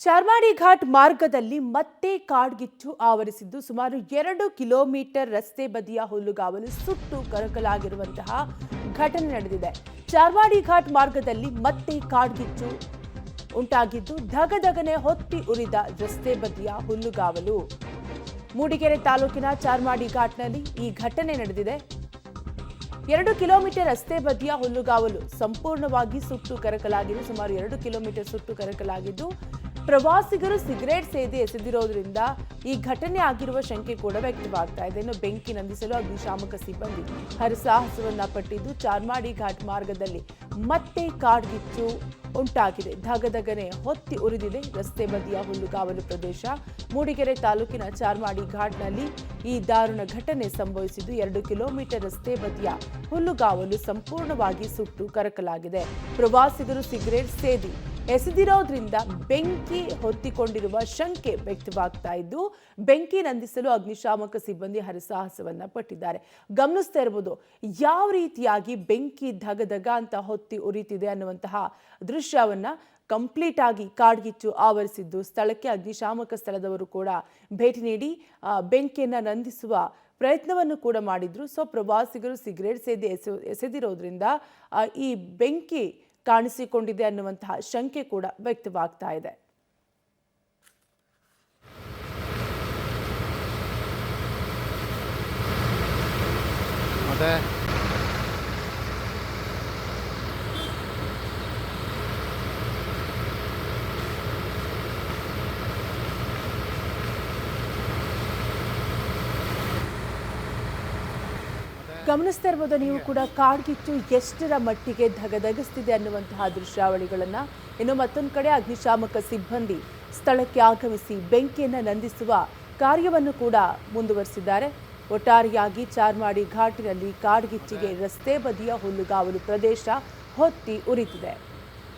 ಚಾರ್ಮಾಡಿ ಘಾಟ್ ಮಾರ್ಗದಲ್ಲಿ ಮತ್ತೆ ಕಾಡ್ಗಿಚ್ಚು ಆವರಿಸಿದ್ದು ಸುಮಾರು 2 ಕಿಲೋಮೀಟರ್ ರಸ್ತೆ ಬದಿಯ ಹುಲ್ಲುಗಾವಲು ಸುಟ್ಟು ಕರಕಲಾಗಿರುವಂತಹ ಘಟನೆ ನಡೆದಿದೆ. ಚಾರ್ಮಾಡಿ ಘಾಟ್ ಮಾರ್ಗದಲ್ಲಿ ಮತ್ತೆ ಕಾಡ್ಗಿಚ್ಚು ಉಂಟಾಗಿದ್ದು ಧಗಧಗನೆ ಹೊತ್ತಿ ಉರಿದ ರಸ್ತೆ ಬದಿಯ ಹುಲ್ಲುಗಾವಲು. ಮೂಡಿಗೆರೆ ತಾಲೂಕಿನ ಚಾರ್ಮಾಡಿ ಘಾಟ್ನಲ್ಲಿ ಈ ಘಟನೆ ನಡೆದಿದೆ. 2 ಕಿಲೋಮೀಟರ್ ರಸ್ತೆ ಬದಿಯ ಹುಲ್ಲುಗಾವಲು ಸಂಪೂರ್ಣವಾಗಿ ಸುಟ್ಟು ಕರಕಲಾಗಿದೆ. ಸುಮಾರು 2 ಕಿಲೋಮೀಟರ್ ಸುಟ್ಟು ಕರಕಲಾಗಿದ್ದು ಪ್ರವಾಸಿಗರು ಸಿಗರೇಟ್ ಸೇದಿ ಎಸೆದಿರೋದ್ರಿಂದ ಈ ಘಟನೆ ಆಗಿರುವ ಶಂಕೆ ಕೂಡ ವ್ಯಕ್ತವಾಗ್ತಾ ಇದೆ. ಇನ್ನು ಬೆಂಕಿ ನಂದಿಸಲು ಅಗ್ನಿಶಾಮಕ ಸಿಬ್ಬಂದಿ ಹರಸಾಹಸವನ್ನ ಪಟ್ಟಿದ್ದು ಚಾರ್ಮಾಡಿ ಘಾಟ್ ಮಾರ್ಗದಲ್ಲಿ ಮತ್ತೆ ಕಾಡ್ಗಿಚ್ಚು ಉಂಟಾಗಿದೆ. ಧಗಧಗನೆ ಹೊತ್ತಿ ಉರಿದಿದೆ ರಸ್ತೆ ಬದಿಯ ಹುಲ್ಲುಗಾವಲು ಪ್ರದೇಶ. ಮೂಡಿಗೆರೆ ತಾಲೂಕಿನ ಚಾರ್ಮಾಡಿ ಘಾಟ್ನಲ್ಲಿ ಈ ದಾರುಣ ಘಟನೆ ಸಂಭವಿಸಿದ್ದು 2 ಕಿಲೋಮೀಟರ್ ರಸ್ತೆ ಬದಿಯ ಹುಲ್ಲುಗಾವಲು ಸಂಪೂರ್ಣವಾಗಿ ಸುಟ್ಟು ಕರಕಲಾಗಿದೆ. ಪ್ರವಾಸಿಗರು ಸಿಗರೇಟ್ ಸೇದಿ ಎಸೆದಿರೋದ್ರಿಂದ ಬೆಂಕಿ ಹೊತ್ತಿಕೊಂಡಿರುವ ಶಂಕೆ ವ್ಯಕ್ತವಾಗ್ತಾ ಇದ್ದು ಬೆಂಕಿ ನಂದಿಸಲು ಅಗ್ನಿಶಾಮಕ ಸಿಬ್ಬಂದಿ ಹರಸಾಹಸವನ್ನ ಪಟ್ಟಿದ್ದಾರೆ. ಗಮನಿಸ್ತಾ ಇರಬಹುದು ಯಾವ ರೀತಿಯಾಗಿ ಬೆಂಕಿ ಧಗಧಗ ಅಂತ ಹೊತ್ತಿ ಉರಿತಿದೆ ಅನ್ನುವಂತಹ ದೃಶ್ಯವನ್ನ. ಕಂಪ್ಲೀಟ್ ಆಗಿ ಕಾಡ್ಗಿಚ್ಚು ಆವರಿಸಿದ್ದು ಸ್ಥಳಕ್ಕೆ ಅಗ್ನಿಶಾಮಕ ಸ್ಥಳದವರು ಕೂಡ ಭೇಟಿ ನೀಡಿ ಬೆಂಕಿಯನ್ನ ನಂದಿಸುವ ಪ್ರಯತ್ನವನ್ನು ಕೂಡ ಮಾಡಿದ್ರು. ಸೊ ಪ್ರವಾಸಿಗರು ಸಿಗರೇಟ್ ಸೇದಿ ಎಸೆದಿರೋದ್ರಿಂದ ಈ ಬೆಂಕಿ ಕಾಣಿಸಿಕೊಂಡಿದೆ ಅನ್ನುವಂತಹ ಶಂಕೆ ಕೂಡ ವ್ಯಕ್ತವಾಗ್ತಾ ಇದೆ. ಗಮನಿಸ್ತಾ ಇರ್ಬೋದು ನೀವು ಕೂಡ ಕಾಡ್ಗಿಚ್ಚು ಎಷ್ಟರ ಮಟ್ಟಿಗೆ ಧಗಧಗಿಸ್ತಿದೆ ಅನ್ನುವಂತಹ ದೃಶ್ಯಾವಳಿಗಳನ್ನ. ಇನ್ನು ಮತ್ತೊಂದು ಕಡೆ ಅಗ್ನಿಶಾಮಕ ಸಿಬ್ಬಂದಿ ಸ್ಥಳಕ್ಕೆ ಆಗಮಿಸಿ ಬೆಂಕಿಯನ್ನು ನಂದಿಸುವ ಕಾರ್ಯವನ್ನು ಕೂಡ ಮುಂದುವರಿಸಿದ್ದಾರೆ. ಒಟ್ಟಾರೆಯಾಗಿ ಚಾರ್ಮಾಡಿ ಘಾಟಿನಲ್ಲಿ ಕಾಡ್ಗಿಚ್ಚಿಗೆ ರಸ್ತೆ ಬದಿಯ ಹುಲ್ಲುಗಾವಲು ಪ್ರದೇಶ ಹೊತ್ತಿ ಉರಿತಿದೆ.